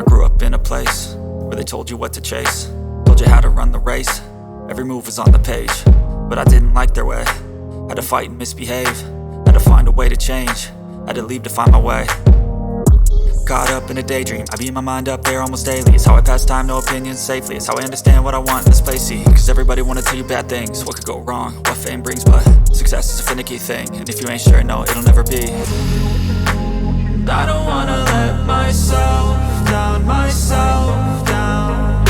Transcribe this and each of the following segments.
grew up in a place where they told you what to chase, told you how to run the race. Every move was on the page, but I didn't like their way. Had to fight and misbehave, had to find a way to change, had to leave to find my way. Caught up in a daydream, I beat my mind up there almost daily. It's how I pass time, no opinions safely. It's how I understand what I want in this place, see. Cause everybody wanna tell you bad things, what could go wrong, what fame brings. But success is a finicky thing, and if you ain't sure, no, it'll never be. I don't wanna let myself down, myself down.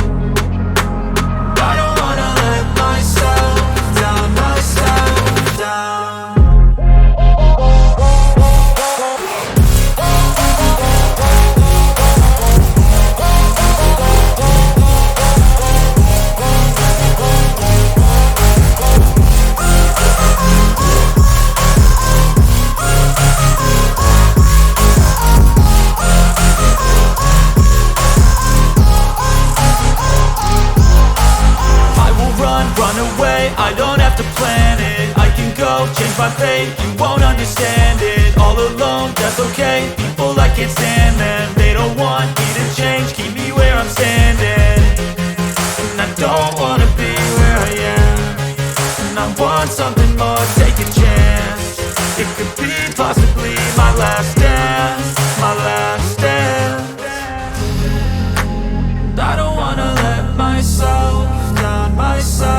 I don't wanna let myself down, myself down. Run away, I don't have to plan it. I can go, change my fate, you won't understand it. All alone, that's okay, people I can't stand them. They don't want me to change, keep me where I'm standing. And I don't wanna be where I am, and I want something more, take a chance. It could be possibly my last dance, my last dance. I don't wanna let myself down, myself